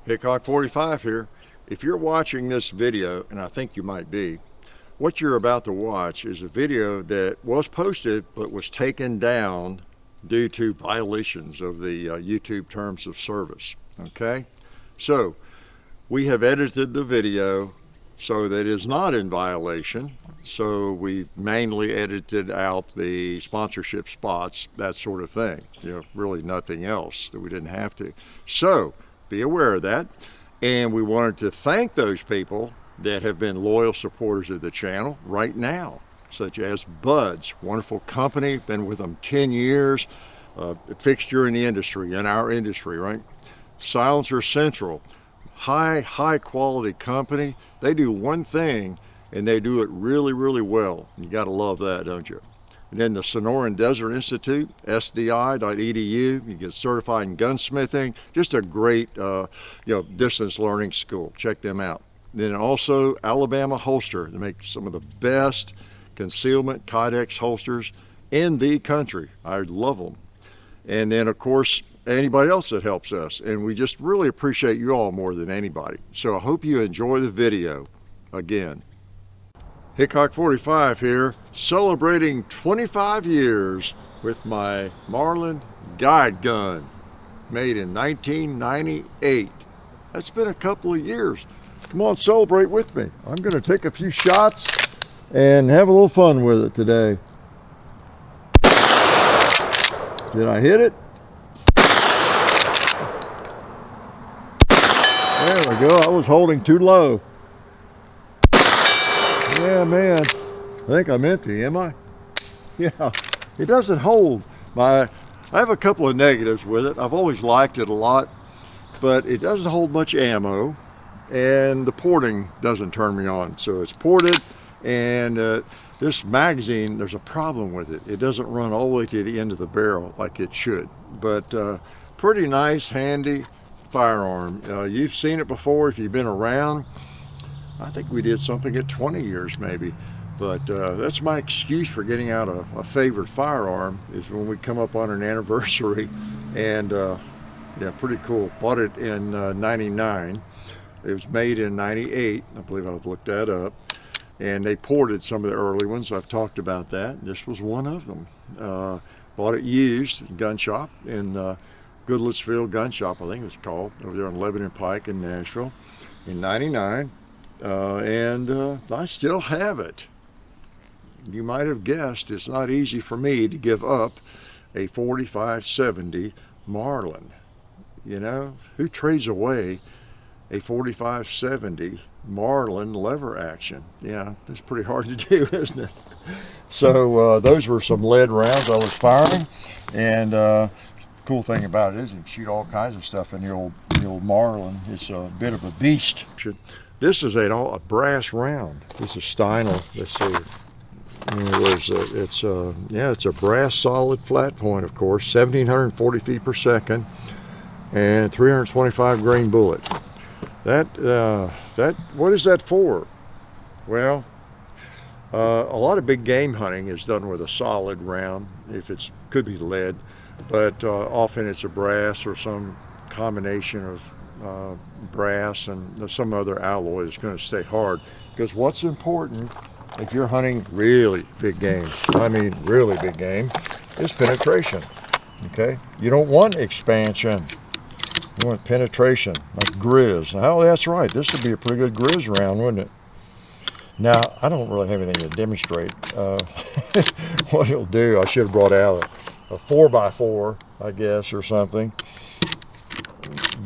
Hickok 45 here. If you're watching this video, and I think you might be, what you're about to watch is a video that was posted but was taken down due to violations of the YouTube terms of service. Okay, so we have edited the video so that it is not in violation. So we mainly edited out the sponsorship spots, that sort of thing. Really nothing else that we didn't have to. So be aware of that. And we wanted to thank those people that have been loyal supporters of the channel right now, such as Buds, wonderful company, been with them 10 years, a fixture in the industry, in our industry, right? Silencer Central, high quality company. They do one thing and they do it really, really well. You got to love that, don't you? And then the Sonoran Desert Institute, sdi.edu. You get certified in gunsmithing. Just a great, distance learning school. Check them out. Then also Alabama Holster. They make some of the best concealment Kydex holsters in the country. I love them. And then of course, anybody else that helps us. And we just really appreciate you all more than anybody. So I hope you enjoy the video. Again, Hickok 45 here, celebrating 25 years with my Marlin Guide Gun, made in 1998. That's been a couple of years. Come on, celebrate with me. I'm going to take a few shots and have a little fun with it today. Did I hit it? There we go. I was holding too low. Yeah, man. I think I'm empty, am I? Yeah, it doesn't hold. I have a couple of negatives with it. I've always liked it a lot, but it doesn't hold much ammo, and the porting doesn't turn me on. So it's ported, and this magazine, there's a problem with it. It doesn't run all the way to the end of the barrel like it should, but pretty nice, handy firearm. You've seen it before if you've been around. I think we did something at 20 years maybe, but that's my excuse for getting out a favorite firearm, is when we come up on an anniversary. And yeah, pretty cool. Bought it in 99. It was made in 98. I believe I've looked that up. And they ported some of the early ones. I've talked about that. This was one of them. Bought it used in gun shop in Goodlettsville Gun Shop, I think it's called, over there on Lebanon Pike in Nashville in 99. And I still have it. You might have guessed it's not easy for me to give up a 4570 Marlin. You know, who trades away a 4570 Marlin lever action? Yeah, it's pretty hard to do, isn't it? So those were some lead rounds I was firing, and cool thing about it is you can shoot all kinds of stuff in the old Marlin. It's a bit of a beast. This is a brass round. This is Steinel. Let's see. It's a brass solid flat point, of course, 1,740 feet per second, and 325 grain bullet. What is that for? Well, a lot of big game hunting is done with a solid round. If it's could be lead, but often it's a brass or some combination of brass and some other alloy that's going to stay hard. Because what's important if you're hunting really big game, I mean really big game, is penetration. Okay, you don't want expansion, you want penetration, like grizz. Oh, that's right, this would be a pretty good grizz round, wouldn't it? Now, I don't really have anything to demonstrate. What it'll do, I should have brought out a 4x4, I guess, or something.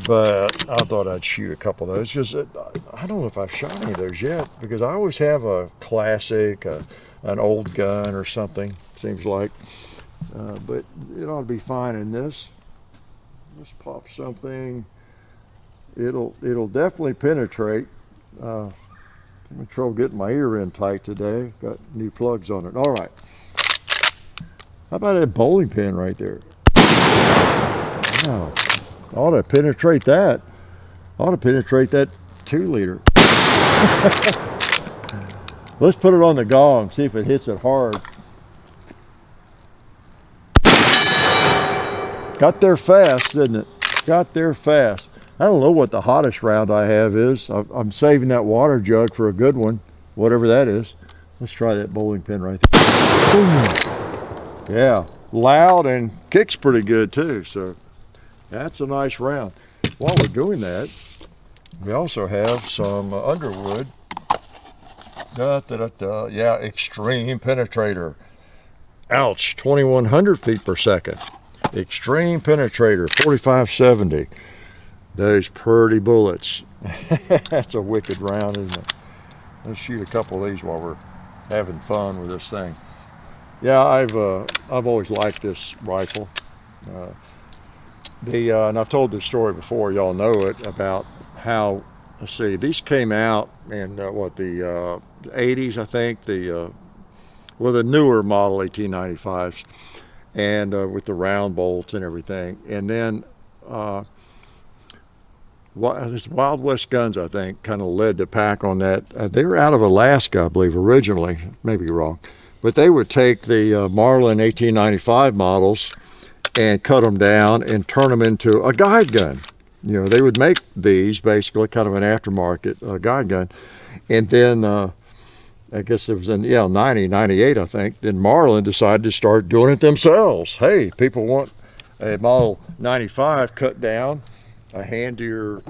But I thought I'd shoot a couple of those, because I don't know if I've shot any of those yet, because I always have a classic, an old gun or something, seems like. But it ought to be fine in this. Let's pop something. It'll definitely penetrate. I'm in trouble getting my ear in tight today. Got new plugs on it. All right. How about that bowling pin right there? Wow. Ought to penetrate that. Ought to penetrate that 2-liter. Let's put it on the gong, see if it hits it hard. Got there fast, didn't it? Got there fast. I don't know what the hottest round I have is. I'm saving that water jug for a good one, whatever that is. Let's try that bowling pin right there. Boom. Yeah, loud and kicks pretty good too. So that's a nice round. While we're doing that, we also have some Underwood. Yeah, extreme penetrator. Ouch, 2100 feet per second. Extreme penetrator, 4570. Those pretty bullets. That's a wicked round, isn't it? Let's shoot a couple of these while we're having fun with this thing. Yeah, I've always liked this rifle. And I've told this story before. Y'all know it about how. Let's see. These came out in the 80s, I think. The newer model 1895s, and with the round bolts and everything. And then this Wild West Guns, I think, kind of led the pack on that. They were out of Alaska, I believe, originally. Maybe wrong. But they would take the Marlin 1895 models and cut them down and turn them into a guide gun. You know, they would make these basically kind of an aftermarket guide gun. And then I guess it was in 98, I think. Then Marlin decided to start doing it themselves. Hey, people want a Model 95 cut down, a handier,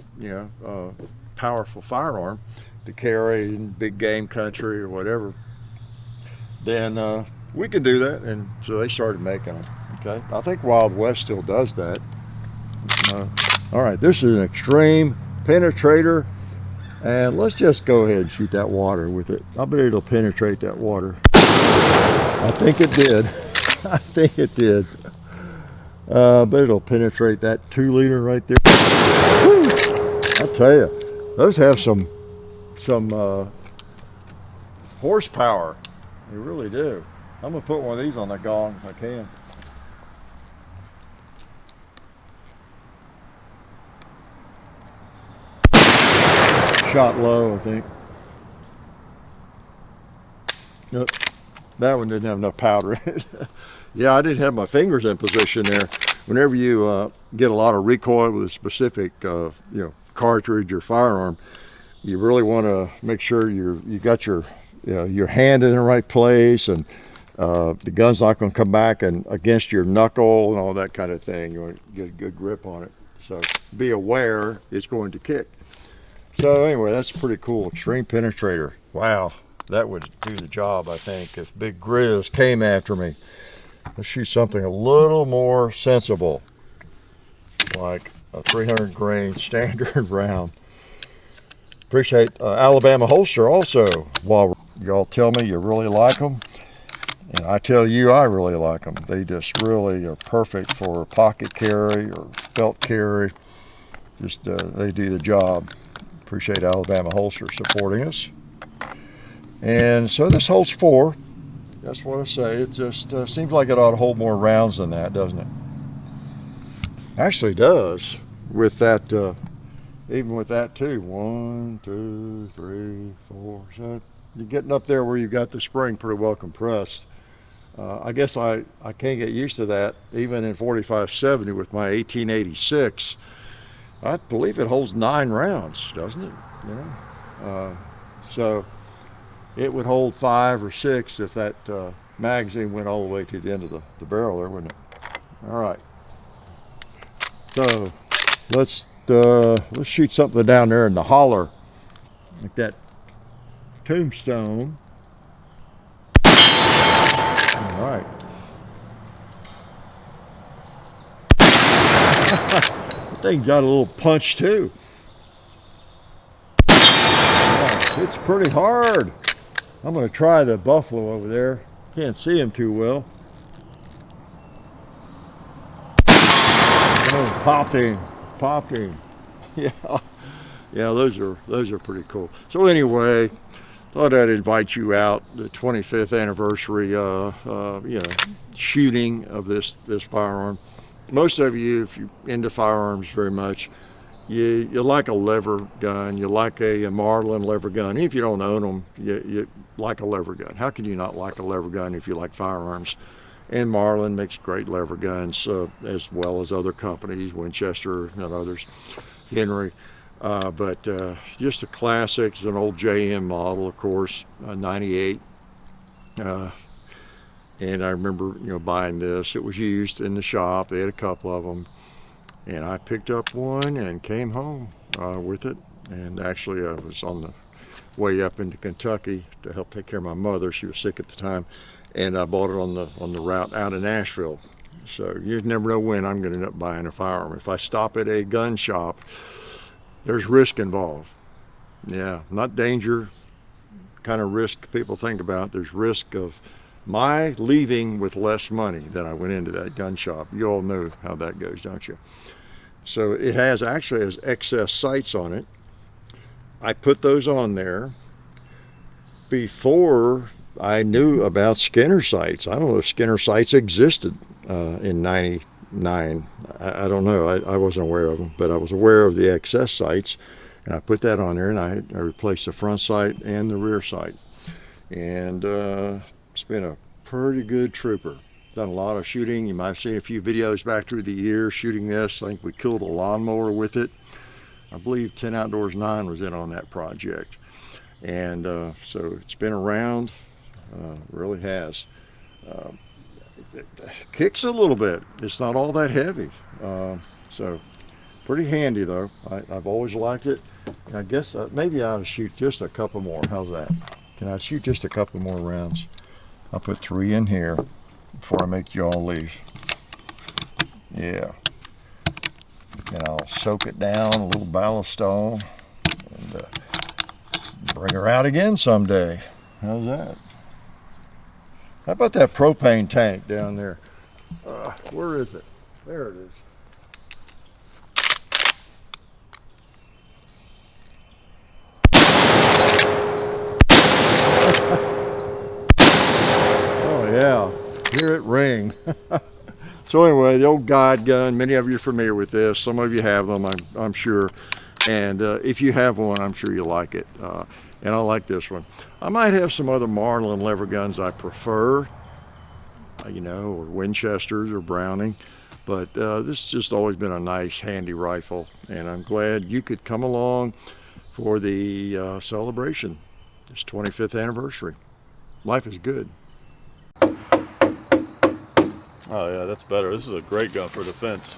powerful firearm to carry in big game country or whatever. Then we can do that, and so they started making them. Okay, I think Wild West still does that. All right, this is an extreme penetrator. And let's just go ahead and shoot that water with it. I bet it'll penetrate that water. I think it did. I think it did. I bet it'll penetrate that 2-liter right there. Woo! I tell you, those have some horsepower. They really do. I'm gonna put one of these on the gong if I can. Shot low, I think. Nope, that one didn't have enough powder in it. Yeah, I didn't have my fingers in position there. Whenever you get a lot of recoil with a specific cartridge or firearm, you really want to make sure you got your hand in the right place, and the gun's not going to come back and against your knuckle and all that kind of thing. You want to get a good grip on it. So be aware it's going to kick. So anyway, that's pretty cool. Extreme penetrator. Wow, that would do the job, I think, if Big Grizz came after me. Let's shoot something a little more sensible, like a 300 grain standard round. Appreciate Alabama Holster also. While y'all tell me you really like them, and I tell you I really like them. They just really are perfect for pocket carry or belt carry. Just they do the job. Appreciate Alabama Holster supporting us. And so this holds 4. That's what I say. It just seems like it ought to hold more rounds than that, doesn't it? Actually does. With that, even with that too. 1, 2, 3, 4. So you're getting up there where you got the spring pretty well compressed. I guess I can't get used to that. Even in 4570 with my 1886. I believe it holds 9 rounds, doesn't it? So it would hold 5 or 6 if that magazine went all the way to the end of the barrel there, wouldn't it? All right. So let's shoot something down there in the holler, like that tombstone. All right. Thing got a little punch too. Oh, it's pretty hard. I'm going to try the buffalo over there. Can't see him too well. Oh, popped him. Yeah, those are pretty cool. So anyway, thought I'd invite you out the 25th anniversary, shooting of this firearm. Most of you, if you're into firearms very much, you like a lever gun, you like a Marlin lever gun. Even if you don't own them, you like a lever gun. How can you not like a lever gun if you like firearms? And Marlin makes great lever guns, as well as other companies, Winchester and others. Henry. But just a classic. It's an old JM model, of course, 98. And I remember, buying this. It was used in the shop. They had a couple of them. And I picked up one and came home with it. And actually, I was on the way up into Kentucky to help take care of my mother. She was sick at the time. And I bought it on the route out of Nashville. So you never know when I'm going to end up buying a firearm. If I stop at a gun shop, there's risk involved. Yeah, not danger, kind of risk people think about. There's risk of my leaving with less money than I went into that gun shop. You all know how that goes, don't you? So it actually has excess sights on it. I put those on there before I knew about Skinner sights. I don't know if Skinner sights existed in 99. I don't know. I wasn't aware of them, but I was aware of the excess sights, and I put that on there, and I replaced the front sight and the rear sight. And it's been a pretty good trooper. Done a lot of shooting. You might have seen a few videos back through the years shooting this. I think we killed a lawnmower with it. I believe 10 Outdoors 9 was in on that project. And so it's been around, really has. It kicks a little bit. It's not all that heavy. So pretty handy though. I've always liked it. And I guess maybe I ought to shoot just a couple more. How's that? Can I shoot just a couple more rounds? I'll put 3 in here before I make you all leave. Yeah. And I'll soak it down, a little ballistol, and bring her out again someday. How's that? How about that propane tank down there? Where is it? There it is. Oh yeah, hear it ring. So anyway, the old guide gun, many of you are familiar with this. Some of you have them, I'm sure. And if you have one, I'm sure you like it. And I like this one. I might have some other Marlin lever guns I prefer, or Winchesters or Browning. But this has just always been a nice, handy rifle. And I'm glad you could come along for the celebration, this 25th anniversary. Life is good. Oh yeah, that's better. This is a great gun for defense.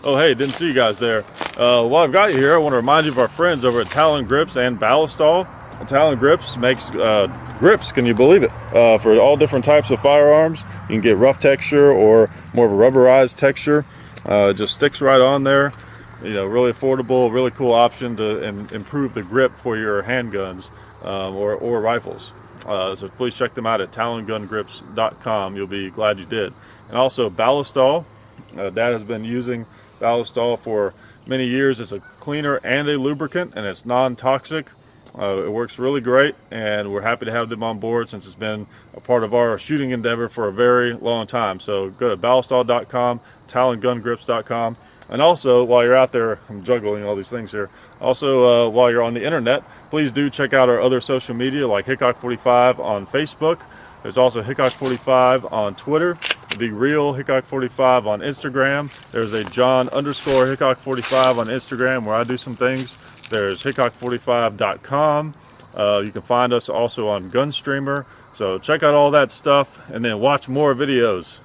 Oh hey, didn't see you guys there. While I've got you here, I want to remind you of our friends over at Talon Grips and Ballistol. Talon Grips makes grips, can you believe it, for all different types of firearms. You can get rough texture or more of a rubberized texture. It just sticks right on there. Really affordable, really cool option to improve the grip for your handguns or rifles. So please check them out at talongungrips.com. You'll be glad you did. And also Ballistol. Dad has been using Ballistol for many years. It's a cleaner and a lubricant, and it's non-toxic. It works really great, and we're happy to have them on board since it's been a part of our shooting endeavor for a very long time. So go to ballistol.com, talongungrips.com. And also, while you're out there, I'm juggling all these things here. Also, while you're on the internet, please do check out our other social media like Hickok45 on Facebook. There's also Hickok45 on Twitter, The Real Hickok45 on Instagram. There's a John_Hickok45 on Instagram where I do some things. There's Hickok45.com. You can find us also on Gunstreamer. So check out all that stuff and then watch more videos.